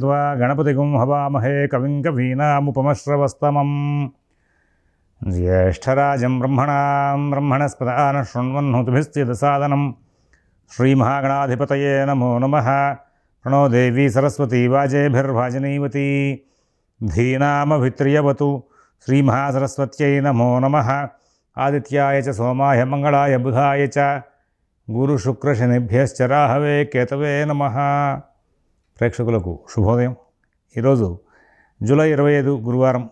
त्वा गणपतिगुं हवामहे कविं कवीनामुपमश्रवस्तमं ज्येष्ठराजं ब्रह्मणस्पदान शृण्वन्नोतिभिश्चिदसादनं श्रीमहागणाधिपतये नमो नमः। प्रणो देवी सरस्वती वाजेभिर्वाजिनीवती धीनामभित्रियवतु श्रीमहासरस्वत्यै नमो नमः। आदित्याय च सोमाय मंगलाय बुधाय च गुरुशुक्रशनिभ्यश्च राहवे केतवे नमः। ప్రేక్షకులకు శుభోదయం। ఈరోజు జూలై 25 గురువారం।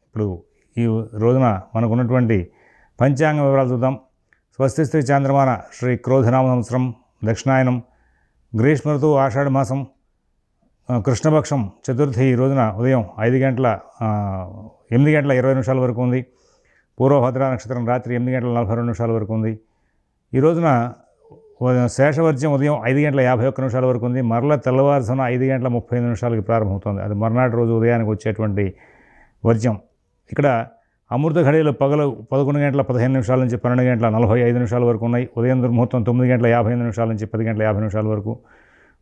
ఇప్పుడు ఈ రోజున మనకున్నటువంటి పంచాంగ వివరాలు చూద్దాం। స్వస్తి శ్రీ చాంద్రమాన శ్రీ క్రోధనామ సంవత్సరం దక్షిణాయనం గ్రీష్మ ఋతువు ఆషాఢ మాసం కృష్ణపక్షం చతుర్థి ఈ రోజున ఉదయం 8 గంటల 20 వరకు ఉంది। పూర్వభద్ర నక్షత్రం రాత్రి 8:42 వరకు ఉంది। ఈ రోజున శేషవర్జ్యం ఉదయం 5:51 వరకు ఉంది। మరల తెల్లవారుజామున 5:35 ప్రారంభమవుతుంది। అది మర్నాటి రోజు ఉదయానికి వచ్చేటువంటి వర్జ్యం। ఇక్కడ అమృత ఘడియలు పగలు 11:15 నుంచి 12:45 వరకు ఉన్నాయి। ఉదయం దుర్ముహూర్తం 9:58 నుంచి 10:50 వరకు।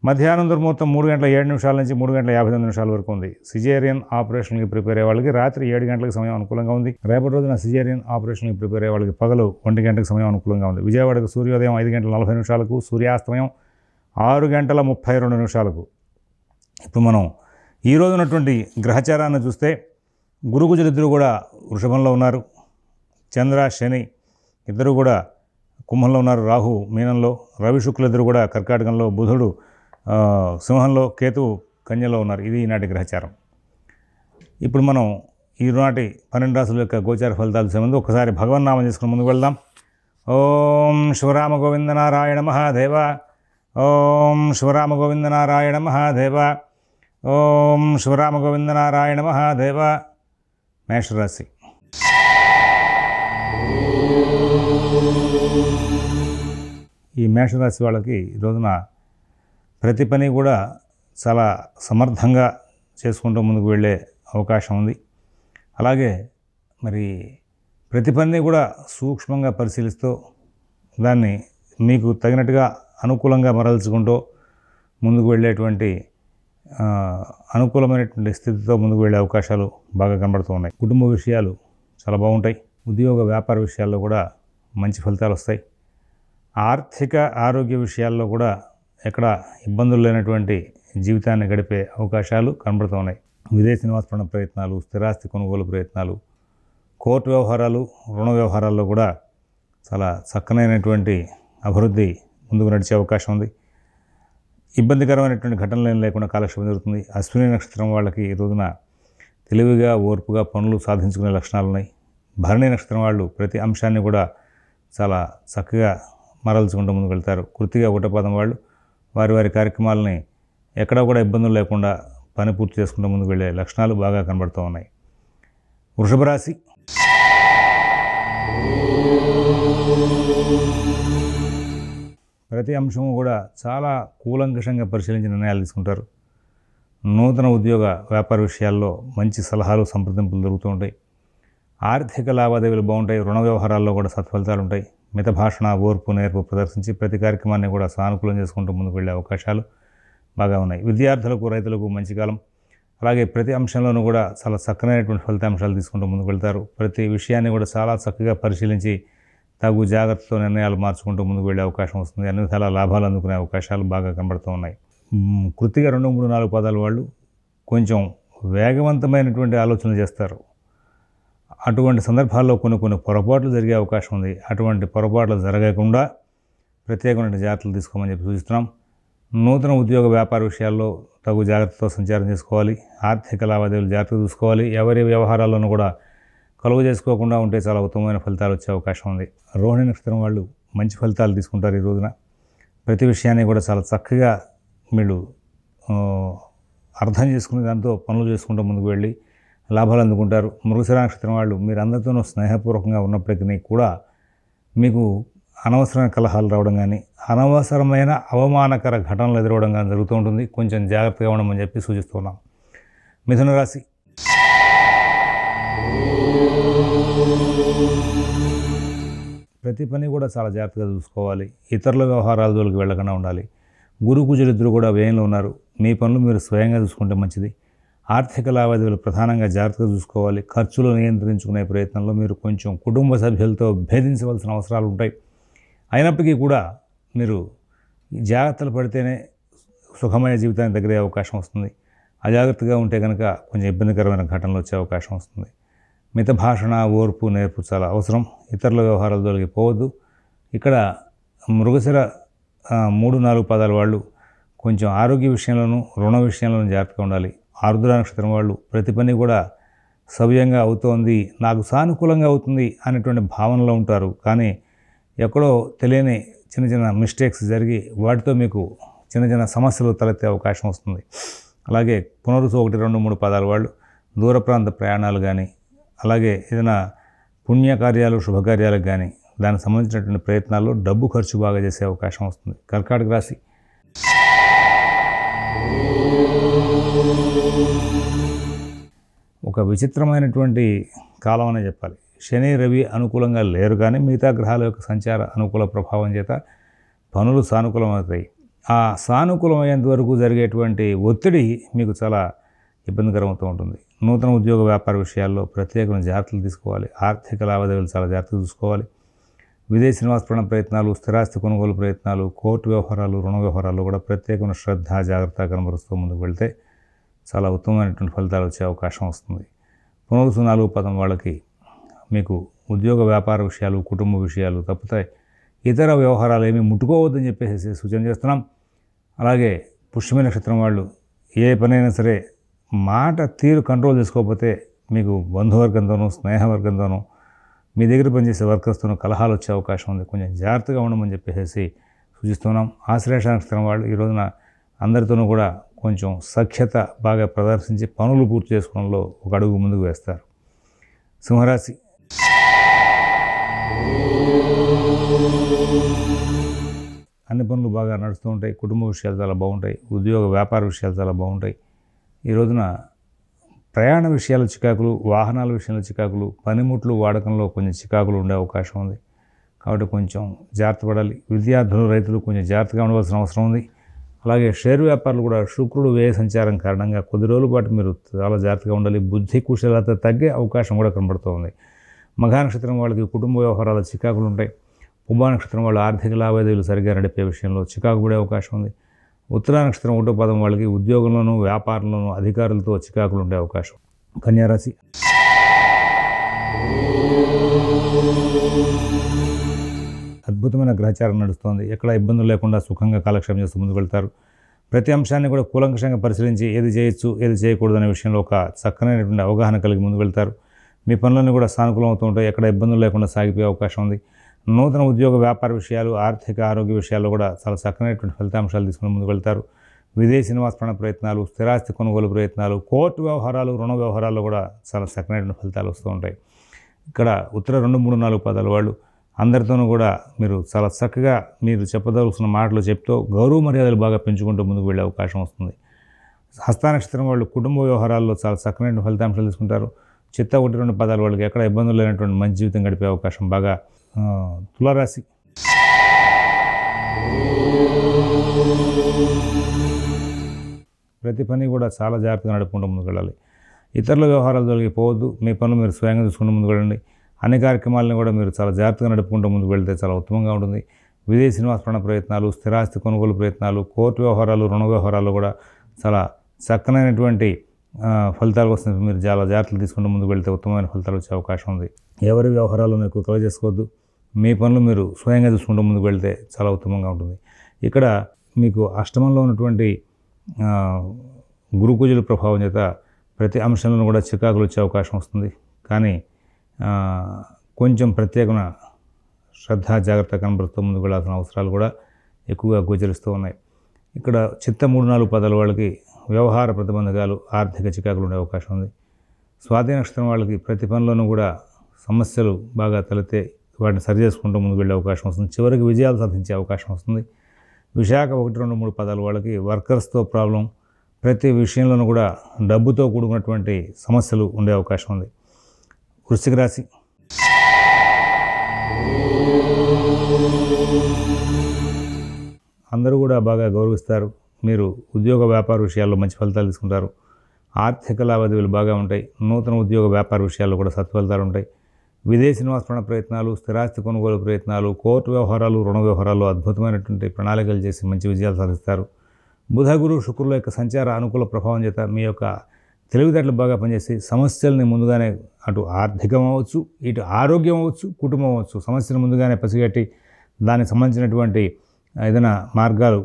మధ్యాహ్నం దుర్ముహూర్తం 3:07 నుంచి 3:59 వరకు ఉంది। సిజేరియన్ ఆపరేషన్కి ప్రిపేర్ అయ్యే వాళ్ళకి రాత్రి 7 గంటలకు సమయం అనుకూలంగా ఉంది। రేపటి రోజున సిజేరియన్ ఆపరేషన్కి ప్రిపేర్ అయ్యే వాళ్ళకి పగలు 1 గంటకు సమయం అనుకూలంగా ఉంది। విజయవాడకు సూర్యోదయం 5:40 సూర్యాస్తమయం 6:32 ఇప్పుడు మనం ఈ రోజు ఉన్నటువంటి గ్రహచారాన్ని చూస్తే గురుకుజులిద్దరూ కూడా వృషభంలో ఉన్నారు। చంద్ర శని ఇద్దరు కూడా కుంభంలో ఉన్నారు। రాహు మీనంలో, రవి శుక్లిద్దరు కూడా కర్కాటకంలో, బుధుడు సింహంలో, కేతువు కన్యలో ఉన్నారు। ఇది ఈనాటి గ్రహచారం। ఇప్పుడు మనం ఈనాటి 12 రాశుల యొక్క గోచార ఫలితాలు చూసే ముందు ఒకసారి భగవన్నామం చేసుకుని ముందుకు వెళ్దాం। ఓం శివరామ గోవింద నారాయణ మహాదేవ, ఓం శివరామ గోవింద నారాయణ మహాదేవ, ఓం శివరామ గోవింద నారాయణ మహాదేవ। మేషరాశి ఈ మేషరాశి వాళ్ళకి ఈ రోజున ప్రతి పని కూడా చాలా సమర్థంగా చేసుకుంటూ ముందుకు వెళ్ళే అవకాశం ఉంది। అలాగే మరి ప్రతి పనిని కూడా సూక్ష్మంగా పరిశీలిస్తూ దాన్ని మీకు తగినట్టుగా అనుకూలంగా మరల్చుకుంటూ ముందుకు వెళ్ళేటువంటి అనుకూలమైనటువంటి స్థితితో ముందుకు వెళ్ళే అవకాశాలు బాగా కనబడుతూ ఉన్నాయి। కుటుంబ విషయాలు చాలా బాగుంటాయి। ఉద్యోగ వ్యాపార విషయాల్లో కూడా మంచి ఫలితాలు వస్తాయి। ఆర్థిక ఆరోగ్య విషయాల్లో కూడా ఎక్కడ ఇబ్బందులు లేనటువంటి జీవితాన్ని గడిపే అవకాశాలు కనబడుతూ ఉన్నాయి। విదేశీ నివాస ప్రయత్నాలు, స్థిరాస్తి కొనుగోలు ప్రయత్నాలు, కోర్టు వ్యవహారాలు, రుణ వ్యవహారాల్లో కూడా చాలా చక్కనైనటువంటి అభివృద్ధి ముందుకు నడిచే అవకాశం ఉంది। ఇబ్బందికరమైనటువంటి ఘటనలు ఏం లేకుండా కాలక్షేపం జరుగుతుంది। అశ్విని నక్షత్రం వాళ్ళకి ఈ రోజున తెలివిగా ఓర్పుగా పనులు సాధించుకునే లక్షణాలు ఉన్నాయి। భరణి నక్షత్రం వాళ్ళు ప్రతి అంశాన్ని కూడా చాలా చక్కగా మరల్చుకుంటూ ముందుకు వెళ్తారు। కృతిగా ఒకటపాదం వాళ్ళు వారి కార్యక్రమాలని ఎక్కడా కూడా ఇబ్బందులు లేకుండా పని పూర్తి చేసుకుంటూ ముందుకు వెళ్ళే లక్షణాలు బాగా కనబడుతూ ఉన్నాయి। వృషభ రాశి ప్రతి అంశము కూడా చాలా కూలంకషంగా పరిశీలించి నిర్ణయాలు తీసుకుంటారు। నూతన ఉద్యోగ వ్యాపార విషయాల్లో మంచి సలహాలు సంప్రదింపులు దొరుకుతూ ఉంటాయి। ఆర్థిక లావాదేవీలు బాగుంటాయి। రుణ వ్యవహారాల్లో కూడా సత్ఫలితాలు ఉంటాయి। మిత భాషణ, ఓర్పు, నేర్పు ప్రదర్శించి ప్రతి కార్యక్రమాన్ని కూడా సానుకూలం చేసుకుంటూ ముందుకు వెళ్ళే అవకాశాలు బాగా ఉన్నాయి। విద్యార్థులకు, రైతులకు మంచి కాలం। అలాగే ప్రతి అంశంలోనూ కూడా చాలా చక్కనైనటువంటి ఫలితాంశాలు తీసుకుంటూ ముందుకు వెళ్తారు। ప్రతి విషయాన్ని కూడా చాలా చక్కగా పరిశీలించి తగు జాగ్రత్తతో నిర్ణయాలు మార్చుకుంటూ ముందుకు వెళ్ళే అవకాశం వస్తుంది। అన్ని విధాల లాభాలు అందుకునే అవకాశాలు బాగా కనబడుతూ ఉన్నాయి। కృతిగా 2, 3, 4 పదాలు వాళ్ళు కొంచెం వేగవంతమైనటువంటి ఆలోచనలు చేస్తారు। అటువంటి సందర్భాల్లో కొన్ని పొరపాట్లు జరిగే అవకాశం ఉంది। అటువంటి పొరపాట్లు జరగకుండా ప్రత్యేకమైన జాగ్రత్తలు తీసుకోమని చెప్పి సూచిస్తున్నాం। నూతన ఉద్యోగ వ్యాపార విషయాల్లో తగు జాగ్రత్తతో సంచారం చేసుకోవాలి। ఆర్థిక లావాదేవీలు జాగ్రత్తగా చూసుకోవాలి। ఎవరి వ్యవహారాల్లోనూ కూడా కలుగు చేసుకోకుండా ఉంటే చాలా ఉత్తమమైన ఫలితాలు వచ్చే అవకాశం ఉంది। రోహిణి నక్షత్రం వాళ్ళు మంచి ఫలితాలు తీసుకుంటారు ఈ రోజున। ప్రతి విషయాన్ని కూడా చాలా చక్కగా వీళ్ళు అర్థం చేసుకుని దాంతో పనులు చేసుకుంటూ ముందుకు వెళ్ళి లాభాలు అందుకుంటారు। మృగశిర నక్షత్రం వాళ్ళు మీరు అందరితోనూ స్నేహపూర్వకంగా ఉన్నప్పటికీ కూడా మీకు అనవసరమైన కలహాలు రావడం కానీ, అనవసరమైన అవమానకర ఘటనలు ఎదురవడం కానీ జరుగుతూ ఉంటుంది। కొంచెం జాగ్రత్తగా ఉండమని చెప్పి సూచిస్తున్నాం। మిథున రాశి ప్రతి పని కూడా చాలా జాగ్రత్తగా చూసుకోవాలి। ఇతరుల వ్యవహారాల జోలికి వెళ్ళకుండా ఉండాలి। గురు కుజులిద్దరూ కూడా వ్యయంలో ఉన్నారు। మీ పనులు మీరు స్వయంగా చూసుకుంటే మంచిది. ఆర్థిక లావాదేవీలు ప్రధానంగా జాగ్రత్తగా చూసుకోవాలి. ఖర్చులు నియంత్రించుకునే ప్రయత్నంలో మీరు కొంచెం కుటుంబ సభ్యులతో భేదించవలసిన అవసరాలు ఉంటాయి. అయినప్పటికీ కూడా మీరు జాగ్రత్తలు పడితేనే సుఖమయ జీవితానికి దగ్గరే అవకాశం వస్తుంది. అజాగ్రత్తగా ఉంటే కనుక కొంచెం ఇబ్బందికరమైన ఘటనలు వచ్చే అవకాశం వస్తుంది. మిత భాషణ, ఓర్పు, నేర్పు చాలా అవసరం. ఇతరుల వ్యవహారాల జోలికి పోవద్దు. ఇక్కడ మృగశిర 3-4 పాదాల వాళ్ళు కొంచెం ఆరోగ్య విషయంలోనూ రుణ విషయంలోనూ జాగ్రత్తగా ఉండాలి. ఆరుద్ర నక్షత్రం వాళ్ళు ప్రతి పని కూడా సవ్యంగా అవుతోంది, నాకు సానుకూలంగా అవుతుంది అనేటువంటి భావనలో ఉంటారు. కానీ ఎక్కడో తెలియని చిన్న చిన్న మిస్టేక్స్ జరిగి వాటితో మీకు చిన్న చిన్న సమస్యలు తలెత్తే అవకాశం వస్తుంది. అలాగే పునరుసు 1, 2, 3 పాదాల వాళ్ళు దూర ప్రాంత ప్రయాణాలు కానీ, అలాగే ఏదైనా పుణ్యకార్యాలు, శుభకార్యాలకు కానీ దానికి సంబంధించినటువంటి ప్రయత్నాల్లో డబ్బు ఖర్చు బాగా చేసే అవకాశం వస్తుంది. కర్కాటక రాశి. ఒక విచిత్రమైనటువంటి కాలం అనే చెప్పాలి. శని, రవి అనుకూలంగా లేరు, కానీ మిగతా గ్రహాల యొక్క సంచార అనుకూల ప్రభావం చేత పనులు సానుకూలమవుతాయి. ఆ సానుకూలమయ్యేంత వరకు జరిగేటువంటి ఒత్తిడి మీకు చాలా ఇబ్బందికరమవుతూ ఉంటుంది. నూతన ఉద్యోగ వ్యాపార విషయాల్లో ప్రత్యేకమైన జాగ్రత్తలు తీసుకోవాలి. ఆర్థిక లావాదేవీలు చాలా జాగ్రత్తగా చూసుకోవాలి. విదేశీ నివాస ప్రయత్నాలు, స్థిరాస్తి కొనుగోలు ప్రయత్నాలు, కోర్టు వ్యవహారాలు, రుణ వ్యవహారాల్లో కూడా ప్రత్యేకమైన శ్రద్ధ, జాగ్రత్త కనబరుస్తూ ముందుకు వెళ్తే చాలా ఉత్తమమైనటువంటి ఫలితాలు వచ్చే అవకాశం వస్తుంది. పునరుసు 4 పదం వాళ్ళకి మీకు ఉద్యోగ వ్యాపార విషయాలు, కుటుంబ విషయాలు తప్పుతాయి. ఇతర వ్యవహారాలు ఏమీ ముట్టుకోవద్దని చెప్పేసి సూచన చేస్తున్నాం. అలాగే పుష్యమి నక్షత్రం వాళ్ళు ఏ పనైనా సరే మాట తీరు కంట్రోల్ చేసుకోకపోతే మీకు బంధువర్గంతోనూ, స్నేహవర్గంతోనూ, మీ దగ్గర పనిచేసే వర్కర్స్తోనూ కలహాలు వచ్చే అవకాశం ఉంది. కొంచెం జాగ్రత్తగా ఉండమని చెప్పేసి సూచిస్తున్నాం. ఆశ్లేష నక్షత్రం వాళ్ళు ఈ రోజున అందరితోనూ కూడా కొంచెం సఖ్యత బాగా ప్రదర్శించి పనులు పూర్తి చేసుకోవడంలో ఒక అడుగు ముందుకు వేస్తారు. సింహరాశి. అన్ని పనులు బాగా నడుస్తూ ఉంటాయి. కుటుంబ విషయాలు చాలా బాగుంటాయి. ఉద్యోగ వ్యాపార విషయాలు చాలా బాగుంటాయి. ఈ రోజున ప్రయాణ విషయాల చికాకులు, వాహనాల విషయంలో చికాకులు, పనిముట్లు వాడకంలో కొంచెం చికాకులు ఉండే అవకాశం ఉంది. కాబట్టి కొంచెం జాగ్రత్త పడాలి. విద్యార్థులు, రైతులు కొంచెం జాగ్రత్తగా ఉండవలసిన అవసరం ఉంది. అలాగే షేర్ వ్యాపారులు కూడా శుక్రుడు వ్యయ సంచారం కారణంగా కొద్ది రోజుల పాటు మీరు చాలా జాగ్రత్తగా ఉండాలి. బుద్ధి కుశలత తగ్గే అవకాశం కూడా కనబడుతూ ఉంది. మఘా నక్షత్రం వాళ్ళకి కుటుంబ వ్యవహారాల చికాకులు ఉంటాయి. పుబ్బా నక్షత్రం వాళ్ళు ఆర్థిక లావాదేవీలు సరిగ్గా నడిపే విషయంలో చికాకు పడే అవకాశం ఉంది. ఉత్తరా నక్షత్రం 1వ పదం వాళ్ళకి ఉద్యోగంలోనూ వ్యాపారంలోనూ అధికారులతో చికాకులు ఉండే అవకాశం. కన్యారాశి. అద్భుతమైన గ్రహచారం నడుస్తోంది. ఎక్కడ ఇబ్బందులు లేకుండా సుఖంగా కాలక్షేపం చేస్తూ ముందుకు వెళ్తారు. ప్రతి అంశాన్ని కూడా కూలంకషంగా పరిశీలించి ఏది చేయొచ్చు, ఏది చేయకూడదు అనే విషయంలో ఒక చక్కనైనటువంటి అవగాహన కలిగి ముందుకు వెళ్తారు. మీ పనులన్నీ కూడా సానుకూలం అవుతూ ఉంటాయి. ఎక్కడ ఇబ్బందులు లేకుండా సాగిపోయే అవకాశం ఉంది. నూతన ఉద్యోగ వ్యాపార విషయాలు, ఆర్థిక ఆరోగ్య విషయాల్లో కూడా చాలా చక్కనైనటువంటి ఫలితాంశాలు తీసుకుని ముందుకు వెళ్తారు. విదేశీ నివాస ప్రయత్నాలు, స్థిరాస్తి కొనుగోలు ప్రయత్నాలు, కోర్టు వ్యవహారాలు, రుణ వ్యవహారాల్లో కూడా చాలా చక్కనైనటువంటి ఫలితాలు వస్తూ ఉంటాయి. ఇక్కడ ఉత్తర 2, 3, 4 పాదాల వాళ్ళు అందరితోనూ కూడా మీరు చాలా చక్కగా మీరు చెప్పదలుచుకున్న మాటలు చెప్తూ గౌరవ మర్యాదలు బాగా పెంచుకుంటూ ముందుకు వెళ్ళే అవకాశం వస్తుంది. హస్త నక్షత్రం వాళ్ళు కుటుంబ వ్యవహారాల్లో చాలా చక్కనైన ఫలితాంశాలు తీసుకుంటారు. చిత్త 1, 2 పాదాల వాళ్ళకి ఎక్కడ ఇబ్బందులు లేనటువంటి మంచి జీవితం గడిపే అవకాశం బాగా. తులారాశి. ప్రతి పని కూడా చాలా జాగ్రత్తగా నడుపుకుంటూ ముందుకు వెళ్ళాలి. ఇతరుల వ్యవహారాలు జరిగి పోవద్దు. మీ పనులు మీరు స్వయంగా చూసుకుంటూ ముందుకు వెళ్ళండి. అన్ని కార్యక్రమాలను కూడా మీరు చాలా జాగ్రత్తగా నడుపుకుంటూ ముందుకు వెళ్తే చాలా ఉత్తమంగా ఉంటుంది. విదేశీ నివాస ప్రయత్నాలు, స్థిరాస్తి కొనుగోలు ప్రయత్నాలు, కోర్టు వ్యవహారాలు, రుణ వ్యవహారాలు కూడా చాలా చక్కనైనటువంటి ఫలితాలు వస్తుంది. మీరు చాలా జాగ్రత్తలు తీసుకుంటూ ముందుకు వెళ్తే ఉత్తమమైన ఫలితాలు వచ్చే అవకాశం ఉంది. ఎవరి వ్యవహారాలను ఎక్కువ కలవ చేసుకోవద్దు. మీ పనులు మీరు స్వయంగా చూసుకుంటూ ముందుకు వెళ్తే చాలా ఉత్తమంగా ఉంటుంది. ఇక్కడ మీకు అష్టమంలో ఉన్నటువంటి గురుకుజుల ప్రభావం చేత ప్రతి అంశంలోనూ కూడా చికాకులు వచ్చే అవకాశం వస్తుంది. కానీ కొంచెం ప్రత్యేకమైన శ్రద్ధ, జాగ్రత్త కనబరుస్తూ ముందుకు వెళ్ళాల్సిన అవసరాలు కూడా ఎక్కువగా గోచరిస్తూ ఉన్నాయి. ఇక్కడ చిత్త 3, 4 పదాల వాళ్ళకి వ్యవహార ప్రతిబంధకాలు, ఆర్థిక చికాకులు ఉండే అవకాశం ఉంది. స్వాతి నక్షత్రం వాళ్ళకి ప్రతి పనిలోనూ కూడా సమస్యలు బాగా తలెత్తే వాటిని సరి చేసుకుంటూ ముందుకు వెళ్ళే అవకాశం వస్తుంది. చివరికి విజయాలు సాధించే అవకాశం వస్తుంది. విశాఖ 1, 2, 3 పదాల వాళ్ళకి వర్కర్స్తో ప్రాబ్లం, ప్రతి విషయంలోనూ కూడా డబ్బుతో కూడుకున్నటువంటి సమస్యలు ఉండే అవకాశం ఉంది. వృశ్చిక రాశి. అందరూ కూడా బాగా గౌరవిస్తారు. మీరు ఉద్యోగ వ్యాపార విషయాల్లో మంచి ఫలితాలు తీసుకుంటారు. ఆర్థిక లావాదేవీలు బాగా ఉంటాయి. నూతన ఉద్యోగ వ్యాపార విషయాల్లో కూడా సత్ఫలితాలు ఉంటాయి. విదేశీ నివాస ప్రయత్నాలు, స్థిరాస్తి కొనుగోలు ప్రయత్నాలు, కోర్టు వ్యవహారాలు, రుణ వ్యవహారాలు అద్భుతమైనటువంటి ప్రణాళికలు చేసి మంచి విజయాలు సాధిస్తారు. బుధ గురు శుక్రుల యొక్క సంచార అనుకూల ప్రభావం చేత మీ యొక్క తెలివితేటలు బాగా పనిచేసి సమస్యల్ని ముందుగానే అటు ఆర్థికం అవ్వచ్చు, ఇటు ఆరోగ్యం అవ్వచ్చు, కుటుంబం అవ్వచ్చు, సమస్యను ముందుగానే పసిగట్టి దానికి సంబంధించినటువంటి ఏదైనా మార్గాలు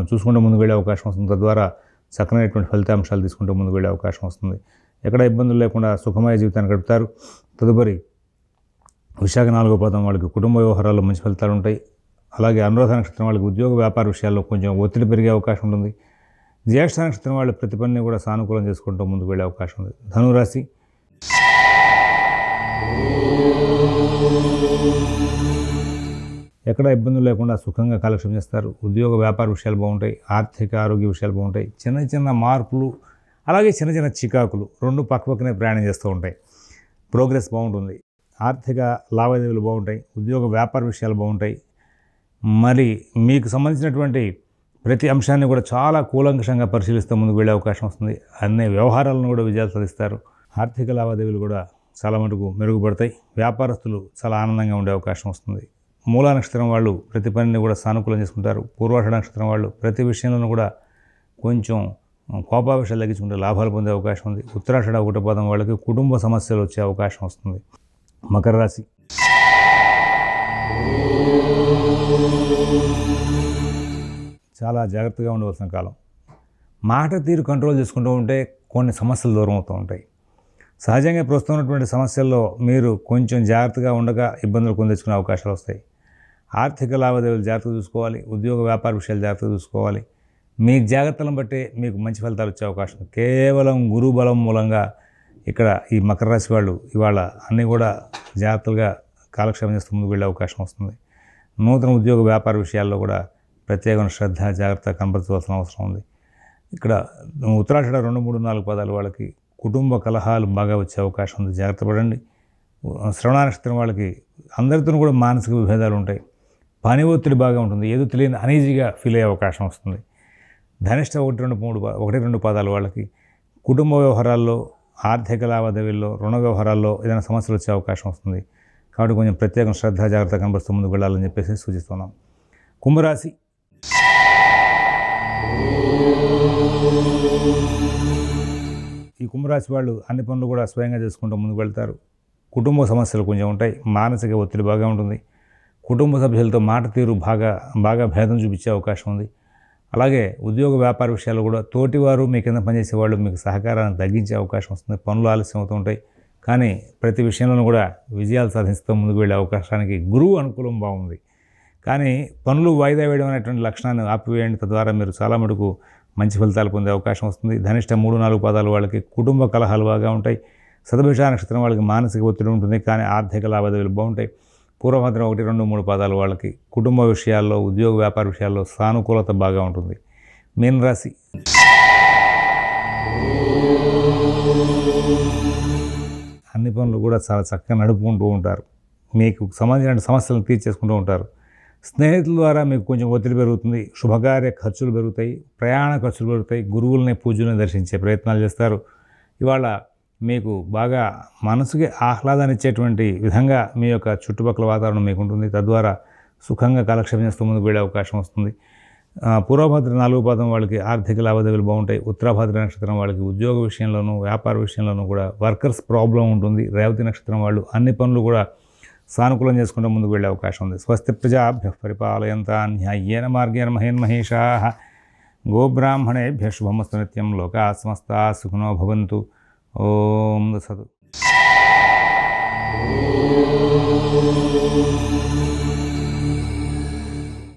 చూసుకుంటూ ముందుకు వెళ్ళే అవకాశం వస్తుంది. తద్వారా చక్కనైనటువంటి ఫలితాంశాలు తీసుకుంటూ ముందుకు వెళ్ళే అవకాశం వస్తుంది. ఎక్కడ ఇబ్బందులు లేకుండా సుఖమయ జీవితాన్ని గడుపుతారు. తదుపరి విశాఖ 4వ పాదం వాళ్ళకి కుటుంబ వ్యవహారాల్లో మంచి ఫలితాలు ఉంటాయి. అలాగే అనురాధ నక్షత్రం వాళ్ళకి ఉద్యోగ వ్యాపార విషయాల్లో కొంచెం ఒత్తిడి పెరిగే అవకాశం ఉంటుంది. జ్యేష్ఠ నక్షత్రం వాళ్ళ ప్రతి పనిని కూడా సానుకూలం చేసుకుంటూ ముందుకు వెళ్ళే అవకాశం ఉంది. ధనురాశి ఎక్కడ ఇబ్బందులు లేకుండా సుఖంగా కాలక్షేపం చేస్తారు. ఉద్యోగ వ్యాపార విషయాలు బాగుంటాయి. ఆర్థిక ఆరోగ్య విషయాలు బాగుంటాయి. చిన్న చిన్న మార్పులు అలాగే చిన్న చిన్న చికాకులు రెండు పక్కనే ప్రయాణం చేస్తూ ఉంటాయి. ప్రోగ్రెస్ బాగుంటుంది. ఆర్థిక లావాదేవీలు బాగుంటాయి. ఉద్యోగ వ్యాపార విషయాలు బాగుంటాయి. మరి మీకు సంబంధించినటువంటి ప్రతి అంశాన్ని కూడా చాలా కూలంకషంగా పరిశీలిస్తూ ముందుకు వెళ్ళే అవకాశం వస్తుంది. అన్ని వ్యవహారాలను కూడా విజయాలు సాధిస్తారు. ఆర్థిక లావాదేవీలు కూడా చాలా మటుకు మెరుగుపడతాయి. వ్యాపారస్తులు చాలా ఆనందంగా ఉండే అవకాశం వస్తుంది. మూలా నక్షత్రం వాళ్ళు ప్రతి పనిని కూడా సానుకూలం చేసుకుంటారు. పూర్వాషాఢ నక్షత్రం వాళ్ళు ప్రతి విషయంలోనూ కూడా కొంచెం కోపావేశాలు తగ్గించుకుంటే లాభాలు పొందే అవకాశం ఉంది. ఉత్తరాషాఢ 1వ పాదం వాళ్ళకి కుటుంబ సమస్యలు వచ్చే అవకాశం వస్తుంది. మకర రాశి చాలా జాగ్రత్తగా ఉండవలసిన కాలం. మాట తీరు కంట్రోల్ చేసుకుంటూ ఉంటే కొన్ని సమస్యలు దూరం అవుతూ ఉంటాయి. సహజంగా ప్రస్తుతం ఉన్నటువంటి సమస్యల్లో మీరు కొంచెం జాగ్రత్తగా ఉండగా ఇబ్బందులు కొని తెచ్చుకునే అవకాశాలు వస్తాయి. ఆర్థిక లావాదేవీలు జాగ్రత్తగా చూసుకోవాలి. ఉద్యోగ వ్యాపార విషయాలు జాగ్రత్తగా చూసుకోవాలి. మీ జాగ్రత్తలను బట్టి మీకు మంచి ఫలితాలు వచ్చే అవకాశం. కేవలం గురు బలం మూలంగా ఇక్కడ ఈ మకర రాశి వాళ్ళు ఇవాళ అన్నీ కూడా జాగ్రత్తగా కాలక్షేపం చేస్తూ ముందుకు వెళ్ళే అవకాశం వస్తుంది. నూతన ఉద్యోగ వ్యాపార విషయాల్లో కూడా ప్రత్యేకమైన శ్రద్ధ జాగ్రత్త కనపరచవలసిన అవసరం ఉంది. ఇక్కడ ఉత్తరాషాఢ 2, 3, 4 పాదాలు వాళ్ళకి కుటుంబ కలహాలు బాగా వచ్చే అవకాశం ఉంది. జాగ్రత్త పడండి. శ్రవణ నక్షత్రం వాళ్ళకి అందరితో కూడా మానసిక విభేదాలు ఉంటాయి. పని ఒత్తిడి బాగా ఉంటుంది. ఏదో తెలియని అనీజీగా ఫీల్ అయ్యే అవకాశం వస్తుంది. ధనిష్ట 1, 2 పాదాలు వాళ్ళకి కుటుంబ వ్యవహారాల్లో, ఆర్థిక లావాదేవీల్లో, రుణ వ్యవహారాల్లో ఏదైనా సమస్యలు వచ్చే అవకాశం వస్తుంది. కాబట్టి కొంచెం ప్రత్యేక శ్రద్ధ జాగ్రత్త కనబరుస్తూ ముందుకు వెళ్ళాలని చెప్పేసి సూచిస్తున్నాం. కుంభరాశి ఈ కుంభరాశి వాళ్ళు అన్ని పనులు కూడా స్వయంగా చేసుకుంటూ ముందుకు వెళ్తారు. కుటుంబ సమస్యలు కొంచెం ఉంటాయి. మానసిక ఒత్తిడి బాగా ఉంటుంది. కుటుంబ సభ్యులతో మాట తీరు బాగా భేదం చూపించే అవకాశం ఉంది. అలాగే ఉద్యోగ వ్యాపార విషయాలు కూడా తోటివారు మీ కింద పనిచేసే వాళ్ళు మీకు సహకారాన్ని తగ్గించే అవకాశం వస్తుంది. పనులు ఆలస్యం అవుతూ ఉంటాయి. కానీ ప్రతి విషయంలోనూ కూడా విజయాలు సాధిస్తూ ముందుకు వెళ్ళే అవకాశానికి గురువు అనుకూలం బాగుంది. కానీ పనులు వాయిదా వేయడం అనేటువంటి లక్షణాన్ని ఆపివేయండి. తద్వారా మీరు చాలా మటుకు మంచి ఫలితాలు పొందే అవకాశం వస్తుంది. ధనిష్ట 3, 4 పాదాలు వాళ్ళకి కుటుంబ కలహాలు బాగా ఉంటాయి. శతభిష నక్షత్రం వాళ్ళకి మానసిక ఒత్తిడి ఉంటుంది. కానీ ఆర్థిక లావాదేవీలు బాగుంటాయి. పూర్వభద్రం 1, 2, 3 పాదాలు వాళ్ళకి కుటుంబ విషయాల్లో, ఉద్యోగ వ్యాపార విషయాల్లో సానుకూలత బాగా ఉంటుంది. మీనరాశి అన్ని పనులు కూడా చాలా చక్కగా నడుపుకుంటూ ఉంటారు. మీకు సంబంధించిన సమస్యలను తీర్చేసుకుంటూ ఉంటారు. స్నేహితుల ద్వారా మీకు కొంచెం ఒత్తిడి పెరుగుతుంది. శుభకార్య ఖర్చులు పెరుగుతాయి. ప్రయాణ ఖర్చులు పెరుగుతాయి. గురువుల్ని పూజల్ని దర్శించే ప్రయత్నాలు చేస్తారు. ఇవాళ మీకు బాగా మనసుకి ఆహ్లాదాన్ని ఇచ్చేటువంటి విధంగా మీ యొక్క చుట్టుపక్కల వాతావరణం మీకు ఉంటుంది. తద్వారా సుఖంగా కాలక్షేపం చేస్తూ ముందుకు వెళ్ళే అవకాశం వస్తుంది. పూర్వభద్ర 4వ పాదం వాళ్ళకి ఆర్థిక లావాదేవీలు బాగుంటాయి. ఉత్తరాభద్ర నక్షత్రం వాళ్ళకి ఉద్యోగ విషయంలోనూ వ్యాపార విషయంలోనూ కూడా వర్కర్స్ ప్రాబ్లం ఉంటుంది. రేవతి నక్షత్రం వాళ్ళు అన్ని పనులు కూడా సానుకూలం చేసుకుంటూ ముందుకు వెళ్ళే అవకాశం ఉంది. స్వస్తి ప్రజాభ్యః పరిపాలయంతాం న్యాయేన మార్గేణ మహేన్మహేషాః గోబ్రాహ్మణేభ్యః శుభమస్తు నిత్యం. లోకాః సమస్తాః సుఖినో భవంతు. ఓం తత్సత్.